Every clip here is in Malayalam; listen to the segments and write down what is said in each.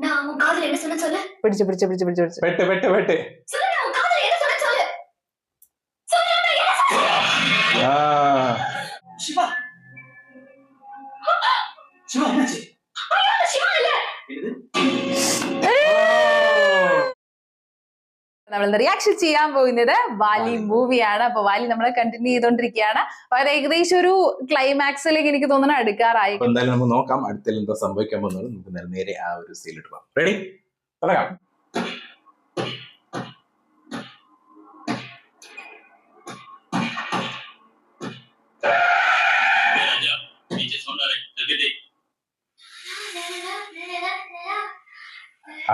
நான் உன் காதுல என்ன சொன்ன சொல்லு. பிடிச்சு பிடிச்சு பிடிச்சு பிடிச்சு பிடிச்சு வெட்டு வெட்டு வெட்டு. சொல்லு நான் உன் காதுல என்ன சொன்ன சொல்லு. சொல்லு நான் என்ன சொன்னேன். சிவா சிவா என்னாச்சு? ஐயோ சிவா இல்ல. നമ്മൾ റിയാക്ഷൻ ചെയ്യാൻ പോകുന്നത് വാലി മൂവിയാണ്. അപ്പൊ വാലി നമ്മളെ കണ്ടിന്യൂ ചെയ്തോണ്ടിരിക്കുകയാണ്. അപ്പൊ അത് ഏകദേശം ഒരു ക്ലൈമാക്സിലേക്ക് എനിക്ക് തോന്നുന്നു അടുക്കാറായി. എന്തായാലും നമുക്ക് നോക്കാം അടുത്തതിൽ എന്താ സംഭവിക്കാൻ പോകുന്നത്. നമുക്ക് നേരെ ആ ഒരു സീനിലോട്ട് പോകാം. റെഡി? തുടങ്ങാം.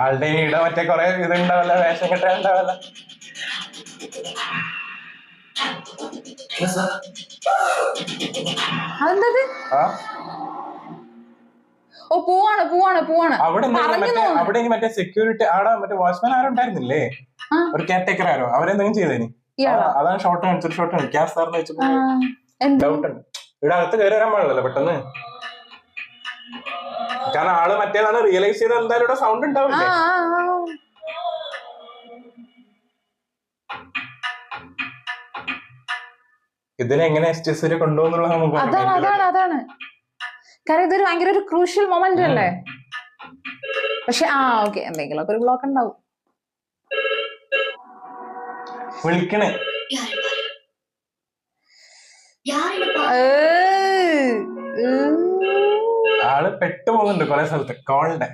ആളുടെ ഇട മറ്റേ കൊറേ ഇതുണ്ടാവല്ല, വേഷം കെട്ടാണ്ടാവല്ല. അതെന്തത്? ഓ പോവാണ് പോവാണ് പോവാണ്. അവിടെ മറ്റേ സെക്യൂരിറ്റി ആടെ മറ്റേ വാച്ച്മാൻ ആരും ഉണ്ടായിരുന്നില്ലേ, ഒരു കെയർ ടേക്കർ ആരോ, അവരെന്തെങ്കിലും ചെയ്തേനി. അതാണ് ഷോർട്ട് കാണിച്ചൊരു ഷോർട്ട് കാണിച്ചു. ഗ്യാസ് സാറിന് വെച്ചപ്പോ ഡൗട്ട് ഉണ്ട്. ഇവിടെ അകത്ത് കയറി വരാൻ പാടില്ലല്ലോ പെട്ടെന്ന്, കാരണം ആള് മറ്റേതാണ് റിയലൈസ് ചെയ്ത് എന്തായാലും ഇവിടെ സൗണ്ട് ഉണ്ടാവില്ലേ. ഇതിനെങ്ങനെ എസ്റ്റിസ് വരെ കൊണ്ടുപോകുന്നുള്ളത് നമുക്ക് അതാണ് കാരണം ഇതൊരു ഭയങ്കര ഒരു ക്രൂഷ്യൽ മൊമെന്റ് അല്ലേ. പക്ഷെ ഓക്കെ എന്തെങ്കിലും ഒരു ബ്ലോക്ക് ഉണ്ടാവും. വിളിക്കണേ ആള് പെട്ടുപോകുന്നുണ്ട് കൊറേ സ്ഥലത്ത് കോളിന്റെ.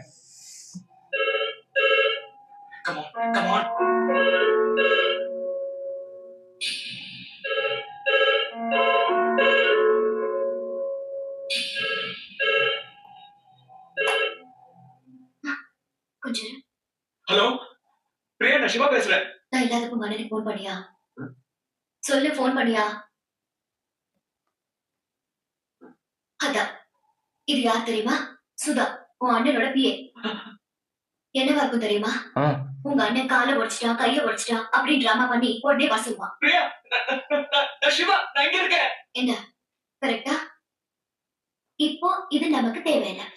ஹலோ பிரியா, நான் சிவா பேசுறேன். நான் இல்லாதப்ப அண்ணனுக்கு போன் பண்ணியா சொல்லு. போன் பண்ணியா? அதான் இது யார் தெரியுமா? சுதா, உன் அண்ணனோட பிஏ. என்னவா இருக்கும் தெரியுமா? உங்க அண்ணன் காலை உடைச்சிட்டான், கைய உடைச்சிட்டான் அப்படின்னு டிராமா பண்ணி உடனே வர சொல்லுவான். பிரியா, சிவா நான் இங்க இருக்கேன். என்ன கரெக்டா? இப்போ இது நமக்கு தேவையில்லை.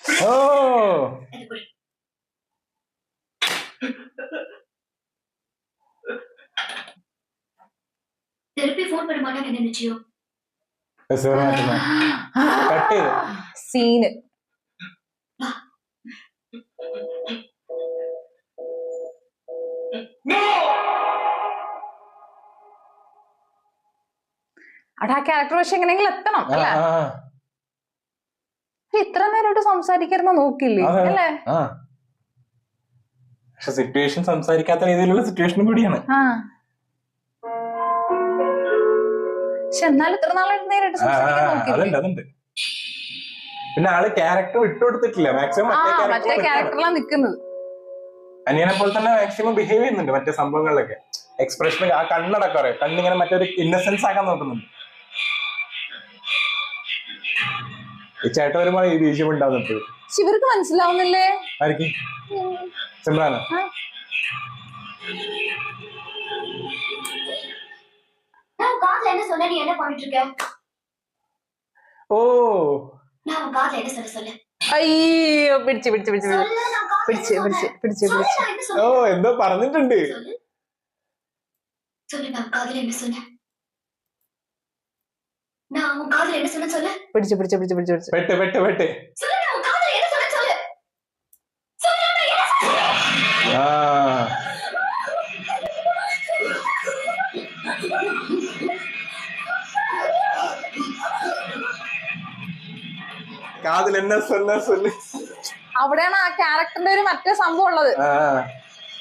திருப்பி போன் பண்ண மாட்டாங்க என்ன நிச்சயம்? സീന് അവിടെ ആ ക്യാരക്ടർ പക്ഷെ എങ്ങനെയെങ്കിലും എത്തണം അല്ലേ? ഇത്ര നേരമായിട്ട് സംസാരിക്കായിരുന്നു നോക്കില്ലേ അല്ലേ? പക്ഷെ സിറ്റുവേഷൻ സംസാരിക്കാത്ത രീതിയിലുള്ള സിറ്റുവേഷനും കൂടിയാണ്. പക്ഷെ എന്നാലും ഇത്ര നാളായിട്ട് നേരിട്ട് അതുണ്ട്. പിന്നെ ആള് ക്യാരക്ടർ വിട്ടുകൊടുത്തിട്ടില്ല, മാക്സിമം മറ്റേ ക്യാരക്ടറിലാണ് നിൽക്കുന്നത്. അനിയനെ പോലെ തന്നെ മാക്സിമം ബിഹേവ് ചെയ്യുന്നുണ്ട് മറ്റേ സംഭവങ്ങളിലൊക്കെ. എക്സ്പ്രഷൻ, ആ കണ്ണടക്കം അറിയാം, കണ്ണിങ്ങനെ മറ്റൊരു ഇന്നസെൻസ് ആക്കാൻ നോക്കുന്നുണ്ട്. ഈ ചേട്ടൻ വരുമ്പോൾ ഈ ബീജം ഉണ്ടാവുന്നുണ്ട്. ഇവർക്ക് മനസ്സിലാവുന്നില്ലേ? ആർക്ക്? സിമ്രാനോ? நான் காதுல என்ன சொன்ன, நீ என்ன பண்ணிட்டு இருக்க? ஓ நான் உன் காதுல என்ன சொன்ன சொல்லு. അയ്യോ പിടിച്ച് പിടിച്ച് പിടിച്ച് சொல்லு நான் காதுல പിടിച്ച് പിടിച്ച് പിടിച്ച് പിടിച്ച് என்ன ഓ சொன்ன എന്തോ പറഞ്ഞിട്ടുണ്ട്. சொல்லு. சொல்லு நான் காதுல என்ன சொன்ன. நான் உன் காதுல என்ன சொன்ன சொல்லு. പിടിച്ച് പിടിച്ച് പിടിച്ച് പിടിച്ച് പിടിച്ച് വെട്ട് വെട്ട് വെട്ട്. சொல்லு நான் உன் காதுல என்ன சொன்ன சொல்லு. சொல்லு நான் என்ன சொன்ன. കാതിൽ എന്നെ சொன்ன சொல்லு. അവിടെയാണ് ആ ക്യാരക്ടറിന്റെ ഒരു മറ്റേ സംഭവം ഉള്ളത്,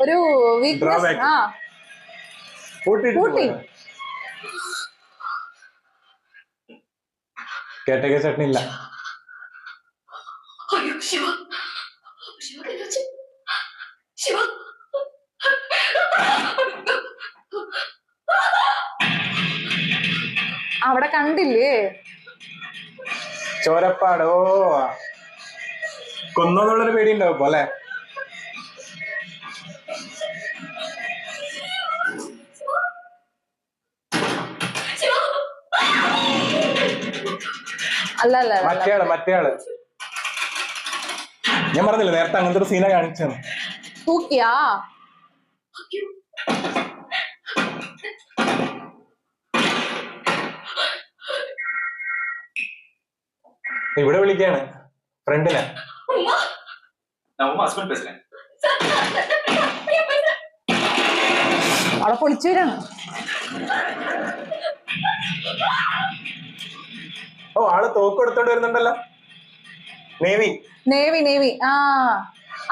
ഒരു വീക്ക്നെസ്. കൂട്ടി കേട്ടക ചട്നി ഇല്ല. അയ്യോ ശിവ, ശിവ എന്നുവെച്ച് ശിവ അവിടെ കണ്ടില്ലേ ചോരപ്പാടോ? കൊന്നോന്നുള്ളൊരു പേടി ഉണ്ടാവും ഇപ്പൊ അല്ലെ? അല്ല അല്ല മറ്റേയാള് ഞാൻ പറഞ്ഞില്ല നേരത്തെ അങ്ങനത്തെ ഒരു സീന കാണിച്ചത്. തൂക്കിയാ ഇവിടെ വിളിക്കാണ് ഫ്രണ്ടിനെ. അവിടെ പൊളിച്ചു വരാണ്. ഓ ആള് തോക്ക് എടുത്തോണ്ട് വരുന്നുണ്ടല്ലോ. Navy navy navy. ആ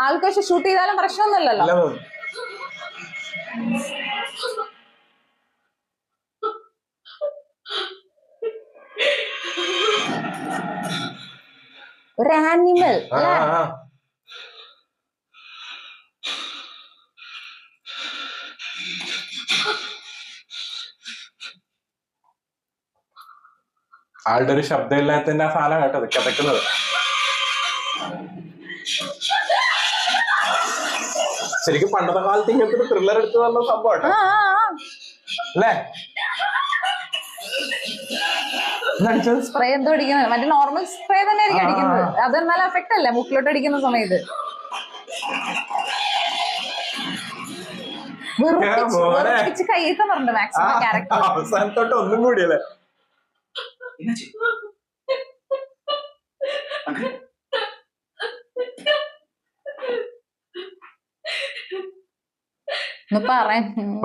ആൾക്ക് പക്ഷെ ഷൂട്ട് ചെയ്താലും പ്രശ്നമൊന്നുമില്ലല്ലോ. അല്ല ഒരു ആനിമൽ. ആളുടെ ഒരു ശബ്ദമില്ലാത്തതിന്റെ ആ സാധനം കേട്ടത് കിതക്കുന്നത്. ശരിക്കും പണ്ടത്തെ കാലത്ത് ഇങ്ങനത്തെ ഒരു ത്രില്ലർ എടുത്തു തന്ന സംഭവം അല്ലേ? സ്പ്രേ എന്തോ അടിക്കുന്നത്, മറ്റേ നോർമൽ സ്പ്രേ തന്നെ ആയിരിക്കും അടിക്കുന്നത്. അത് നല്ല എഫക്റ്റ് അല്ലേ മൂക്കിലോട്ട് അടിക്കുന്ന സമയത്ത്? കയ്യെത്തുന്നുണ്ട് മാക്സിമം ക്യാരക്ടർ. അവസാനത്തോട്ട് ഒന്നും കൂടിയല്ലേ?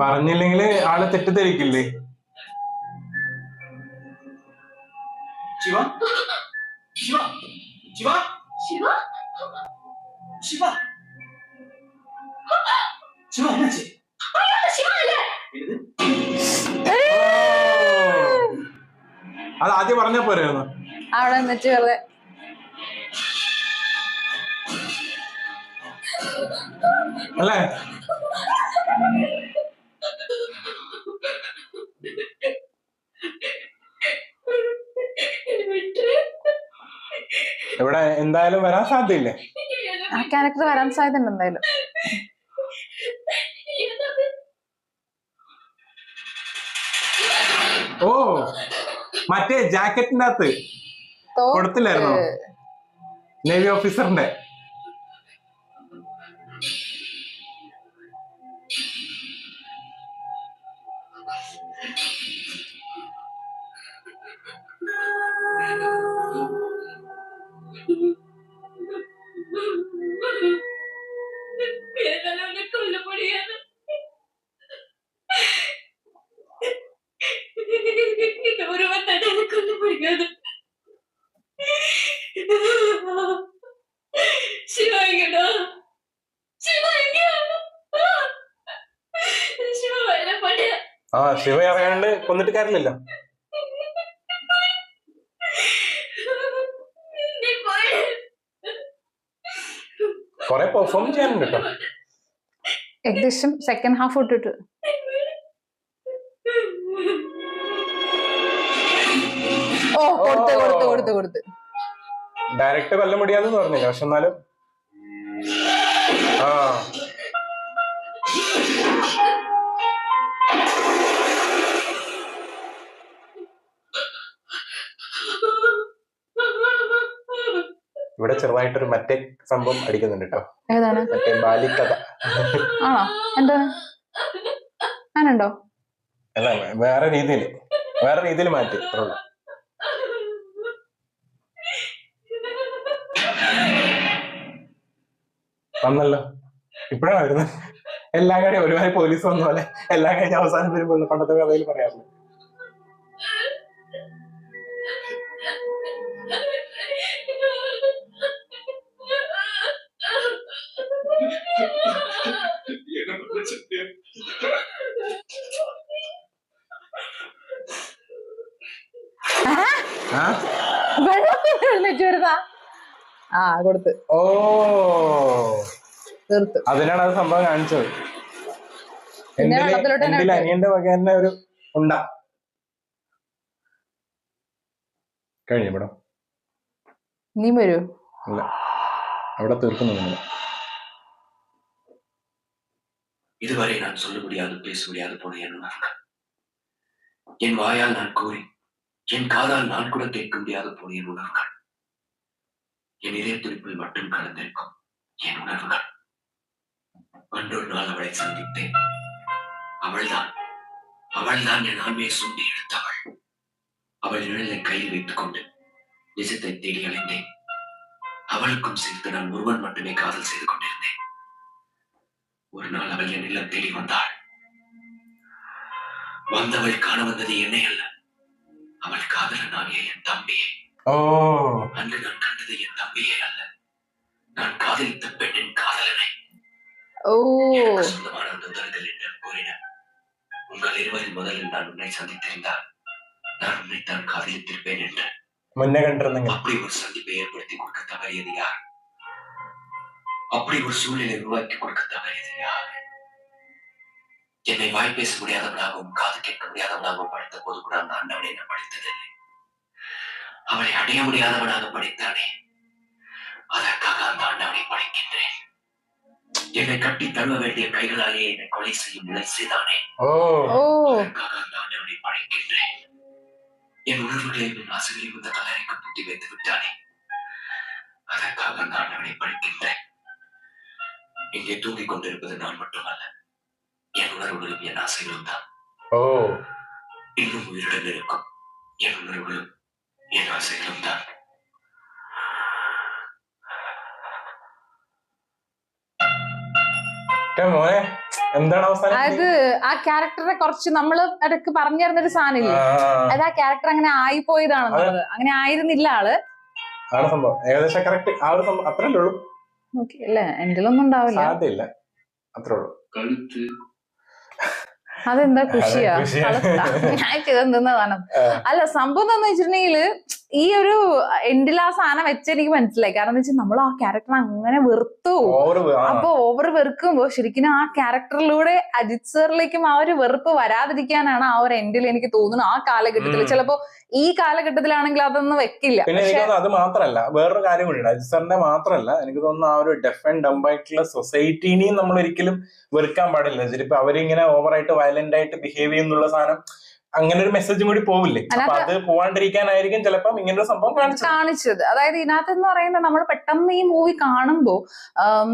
പറഞ്ഞില്ലെങ്കില് ആള് തെറ്റിദ്ധരിക്കില്ലേ? ശിവ ശിവ ശിവ ശിവ ശിവ ശിവ എന്നുവെച്ച് അത് ആദ്യം പറഞ്ഞ പോരായിരുന്നു. അവിടെ എന്നിട്ട് വെറുതെ അല്ലേ? ഇവിടെ എന്തായാലും വരാൻ സാധ്യതയില്ലേ? ആ ക്യാരക്ടർ വരാൻ സാധ്യതയുണ്ട് എന്തായാലും. ഓ മറ്റേ ജാക്കറ്റിന്റെ അകത്ത് കൊടുത്തില്ലായിരുന്നോ നേവി ഓഫീസറിന്റെ? ആ ശിവ അറിയാണ്ട് കൊന്നിട്ട് കാര്യമില്ലല്ലോ. കൊറേ പെർഫോം ചെയ്യാനുണ്ട് കേട്ടോ. ഏകദേശം സെക്കൻഡ് ഹാഫ് ഇട്ടിട്ട് കൊടുത്ത് ഡയറക്റ്റ് കൊല്ല മുടിയാന്ന് പറഞ്ഞില്ല, പക്ഷെ എന്നാലും ആ ഇവിടെ ചെറുതായിട്ടൊരു മറ്റേ സംഭവം അടിക്കുന്നുണ്ട് കേട്ടോ. ഏതാണ്? മറ്റേ ബാലിക്കഥ. ആണോ? എന്താണ്? ആണുണ്ടോ? അല്ല വേറെ രീതിയിൽ മാറ്റി അത്രേ ഉള്ളൂ. വന്നല്ലോ, ഇപ്പഴാണ് വരുന്നത്. എല്ലാം കഴിഞ്ഞ ഒരുപാട് പോലീസ് വന്ന പോലെ എല്ലാം കഴിഞ്ഞ അവസാനം വരുമ്പോൾ പണ്ടത്തെ കഥയിൽ പറയാറുണ്ട്. കൊടുത്ത് ഓ അതിനാണ് അത് സംഭവം കാണിച്ചത്. അനിയന്റെ വക തന്നെ ഒരു ഉണ്ട കഴിഞ്ഞു ഇവിടെ. നീ വരൂ? അല്ല, അവിടെ തീർക്കുന്നു. இதுவரை நான் சொல்ல முடியாது, பேச முடியாது போன என் உணர்வுகள், என் வாயால் நான் கூறி என் காதால் நான் கூட கேட்க முடியாது போன என் உணர்வுகள் என் இதய துடிப்பில் மட்டும் கலந்திருக்கும். என் உணர்வுகள். அன்றொரு நாள் அவளை சந்தித்தேன். அவள்தான் என் ஆண்மையை சுண்டி எடுத்தவள். அவள் நிழலை கையில் வைத்துக் கொண்டு நிஜத்தை தேடி அலைந்தேன். அவளுக்கும் சேர்த்து நான் ஒருவன் மட்டுமே காதல் செய்து கொண்டிருந்தேன். ஒரு நாள் அவள் என் இல்லம் தேடி வந்தாள். வந்தவள் காண வந்தது என்னை அல்ல, அவள் காதலனாகிய என் தம்பியை. அன்று நான் கண்டது என் தம்பியை அல்ல, நான் காதலித்த பெண்ணின் காதலனை. எனக்கு சொந்தமான அந்த உதடுகள் என்று கூறின. உங்கள் இருவரின் முதலில் நான் உன்னை சந்தித்திருந்தால் நான் உன்னைத்தான் காதலித்திருப்பேன் என்று. அப்படி ஒரு சந்திப்பை ஏற்படுத்தி கொடுக்க தவறியது யார்? அப்படி ஒரு சூழ்நிலை உருவாக்கி கொடுக்க தவறியது யார்? என்னை வாய் பேச முடியாதவனாகவும் காது கேட்க முடியாதவனாகவும் படைத்த போது கூட அந்த ஆண்டவனை நான் படித்ததில்லை. அவளை அடைய முடியாதவனாக படித்தானே, அதற்காக அந்த ஆண்டவனை படிக்கின்றேன். என்னை கட்டி தழுவ வேண்டிய கைகளாலே என்னை கொலை செய்யும் நிலை செய்தானே, அதற்காக அந்த ஆண்டவனை படைக்கின்றேன். என் உணர்வுகளையும் என் ஆசைகளையும் இந்த கலரைக்கு பூட்டி வைத்து விட்டானே, அதற்காக அந்த ஆண்டவனை படைக்கின்றேன். இங்கே தூங்கிக் கொண்டிருப்பது நான் மட்டுமல்ல, என் உணர்வுகளும் என் ஆசைகளும் தான். இன்னும் உயிருடன் இருக்கும் என் உணர்வுகளும் என் ஆசைகளும் தான். എന്താണ് അവസാനം? അത് ആ ക്യാരക്ടറെ കുറച്ച് നമ്മള് ഇടയ്ക്ക് പറഞ്ഞു തരുന്നൊരു സാധനമില്ലേ, അത് ആ ക്യാരക്ടർ അങ്ങനെ ആയിപ്പോയതാണെന്നുള്ളത്. അങ്ങനെ ആയിരുന്നില്ല ആള്. ആണ് സംഭവം. ഏകദേശം കറക്റ്റ് ആ ഒരു സംഭവം അത്രല്ലേ ഉള്ളൂ. ഓക്കെ അല്ലേ, എന്തിലൊന്നും ഉണ്ടാവില്ല. സാധ്യമില്ല, അത്രേ ഉള്ളൂ. അതെന്താ ഖുഷിയാ ഞാൻ ചെയ്തെന്താണ്? അല്ല, സംഭവം എന്താന്ന് വെച്ചിട്ടുണ്ടെങ്കിൽ ഈ ഒരു എൻഡിൽ ആ സാധനം വെച്ചെനിക്ക് മനസ്സിലായി. കാരണം എന്താ വെച്ചാൽ നമ്മൾ ആ ക്യാരക്ടർ അങ്ങനെ വെറുത്തു. അപ്പൊ ഓവർ വെറുക്കുമ്പോ ശരിക്കും ആ ക്യാരക്ടറിലൂടെ അജിത് സാറിലേക്കും ആ ഒരു വെറുപ്പ് വരാതിരിക്കാനാണ് ആ ഒരു എൻഡിൽ എനിക്ക് തോന്നുന്നു. ആ കാലഘട്ടത്തിൽ ചിലപ്പോ ഈ കാലഘട്ടത്തിലാണെങ്കിൽ അതൊന്നും വെക്കില്ല. പിന്നെ എനിക്ക് തോന്നുന്നു അത് മാത്രല്ല, വേറൊരു കാര്യം കൂടിയുണ്ട്. അജിത് സാറിന്റെ മാത്രല്ല, എനിക്ക് തോന്നുന്നു ആ ഒരു ഡെഫ് ആൻഡ് ഡംബ് ആയിട്ടുള്ള സൊസൈറ്റിനെയും നമ്മൾ ഒരിക്കലും വെറുക്കാൻ പാടില്ല. ചിലപ്പോ അവരിങ്ങനെ ഓവറായിട്ട് വയലന്റ് ആയിട്ട് ബിഹേവ് ചെയ്യുന്നുള്ള സാധനം, അങ്ങനെ ഒരു മെസ്സേജും കൂടി പോവില്ലേ? അപ്പൊ അത് പോവാണ്ടിരിക്കാനായിരിക്കും ചിലപ്പം ഇങ്ങനൊരു സംഭവം കാണിച്ചത്. അതായത് ഇതിനകത്തെന്ന് പറയുന്നത് നമ്മൾ പെട്ടെന്ന് ഈ മൂവി കാണുമ്പോ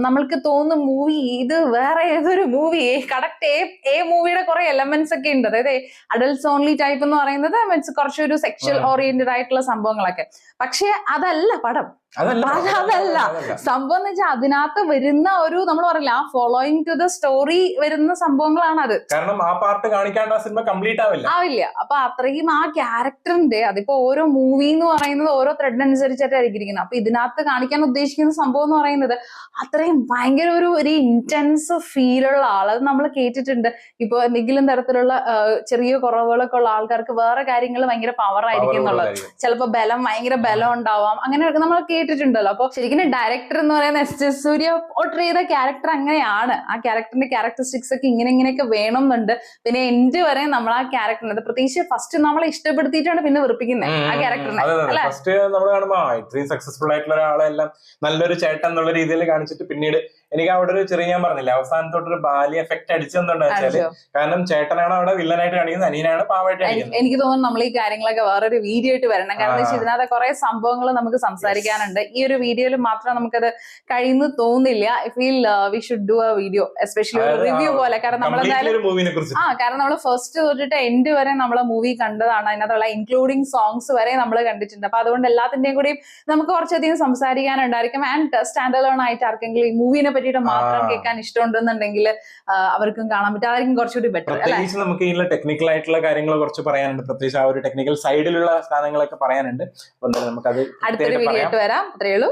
നമ്മൾക്ക് തോന്നും മൂവി ഇത് വേറെ ഏതൊരു മൂവി, കറക്റ്റ് എ മൂവിയുടെ കുറെ എലമെന്റ്സ് ഒക്കെ ഉണ്ട്. അതായത് അഡൽട്സ് ഓൺലി ടൈപ്പ് എന്ന് പറയുന്നത് മീൻസ് കുറച്ചൊരു സെക്ഷൽ ഓറിയന്റഡ് ആയിട്ടുള്ള സംഭവങ്ങളൊക്കെ. പക്ഷെ അതല്ല പടം, അതല്ല സംഭവം എന്ന് വെച്ചാൽ അതിനകത്ത് വരുന്ന ഒരു നമ്മൾ പറയില്ല ആ ഫോളോയിങ് ടു ദ സ്റ്റോറി വരുന്ന സംഭവങ്ങളാണ് അത്. കാരണം ആ പാർട്ട് കാണിക്കാണ്ട് ആ സിനിമ കംപ്ലീറ്റ് ആവില്ല. അപ്പൊ അത്രയും ആ ക്യാരക്ടറിന്റെ, അതിപ്പോ ഓരോ മൂവി എന്ന് പറയുന്നത് ഓരോ ത്രെഡ് അനുസരിച്ചിട്ടായിരിക്കും ഇരിക്കുന്നത്. അപ്പൊ ഇതിനകത്ത് കാണിക്കാൻ ഉദ്ദേശിക്കുന്ന സംഭവം എന്ന് പറയുന്നത് അത്രയും ഭയങ്കര ഒരു ഇന്റൻസ് ഫീലുള്ള ആൾ. അത് നമ്മൾ കേട്ടിട്ടുണ്ട്. ഇപ്പൊ എന്തെങ്കിലും തരത്തിലുള്ള ചെറിയ കുറവുകളൊക്കെ ഉള്ള ആൾക്കാർക്ക് വേറെ കാര്യങ്ങൾ ഭയങ്കര പവർ ആയിരിക്കും എന്നുള്ളത്. ചിലപ്പോ ഭയങ്കര ബലം ഉണ്ടാവാം, അങ്ങനെയൊക്കെ നമ്മൾ കേട്ടിട്ടുണ്ടല്ലോ. അപ്പൊ ശരിക്കും ഡയറക്ടർ എന്ന് പറയുന്ന എസ് എസ് സൂര്യ പോർട്രേ ചെയ്ത ക്യാരക്ടർ അങ്ങനെയാണ്. ആ ക്യാരക്ടറിന്റെ ക്യാരക്ടറിസ്റ്റിക്സ് ഒക്കെ ഇങ്ങനെയൊക്കെ വേണമെന്നുണ്ട്. പിന്നെ എൻഡ് വരെ നമ്മൾ ആ ക്യാരക്ടറിനെ, പ്രത്യേകിച്ച് ഫസ്റ്റ് നമ്മളെ ഇഷ്ടപ്പെടുത്തിയിട്ടാണ് പിന്നെ വെറുപ്പിക്കുന്നത് ആ ക്യാരക്ടറിനെ. ഫസ്റ്റ് നമ്മൾ കാണുമ്പോ ഇത്രയും സക്സസ്ഫുൾ ആയിട്ടുള്ള ഒരാളെല്ലാം നല്ലൊരു ചേട്ടൻ എന്നുള്ള രീതിയിൽ കാണിച്ചിട്ട് പിന്നീട് എനിക്ക് അവിടെ ഒരു ചെറിയ, ഞാൻ പറഞ്ഞില്ല, അവസാനത്തോട്ടൊരു ബാലി എഫക്ട് അടിച്ചെന്നുണ്ടെന്ന് വെച്ചാല്, കാരണം ചേട്ടനാണ് അവിടെ വില്ലനായിട്ട് കാണിക്കുന്നത്, അനിയനാണ് പാവായിട്ട് കാണിക്കുന്നത്. എനിക്ക് തോന്നുന്നു നമ്മൾ ഈ കാര്യങ്ങളൊക്കെ വേറൊരു വീഡിയോ ആയിട്ട് വരണം. കാരണം ഇതിനകത്ത് കുറെ സംഭവങ്ങൾ നമുക്ക് സംസാരിക്കാനുണ്ട്. ഈ ഒരു വീഡിയോയിൽ മാത്രം നമുക്കത് കഴിയുന്നു തോന്നുന്നില്ല. I feel we should do A video, especially ഒരു റിവ്യൂ പോലെ. കാരണം കാരണം നമ്മൾ ഫസ്റ്റ് തൊട്ടിട്ട് എൻഡ് വരെ നമ്മളെ മൂവി കണ്ടതാണ്. അതിനകത്തുള്ള ഇൻക്ലൂഡിങ് സോങ്സ് വരെ നമ്മൾ കണ്ടിട്ടുണ്ട്. അപ്പൊ അതുകൊണ്ട് എല്ലാത്തിന്റെയും കൂടി നമുക്ക് കുറച്ചധികം സംസാരിക്കാനുണ്ടായിരിക്കും. ആൻഡ് സ്റ്റാൻഡ് അലോൺ ആയിട്ട് ആർക്കെങ്കിലും ഈ മൂവിനെ പറ്റിയിട്ട് മാത്രം കേൾക്കാൻ ഇഷ്ടമുണ്ടെന്നുണ്ടെങ്കിൽ അവർക്കും കാണാൻ പറ്റും. അതായിരിക്കും കുറച്ചുകൂടി ബെറ്റർ. പ്രത്യേകിച്ച് നമുക്ക് ഇതിലുള്ള ടെക്നിക്കൽ ആയിട്ടുള്ള കാര്യങ്ങൾ കുറച്ച് പറയാനുണ്ട്. പ്രത്യേകിച്ച് ആ ഒരു ടെക്നിക്കൽ സൈഡിലുള്ള സാധനങ്ങളൊക്കെ പറയാനുണ്ട്. നമുക്കത് അടുത്തൊരു വീഡിയോ ആയിട്ട് വരാം. അത്രയേ ഉള്ളൂ.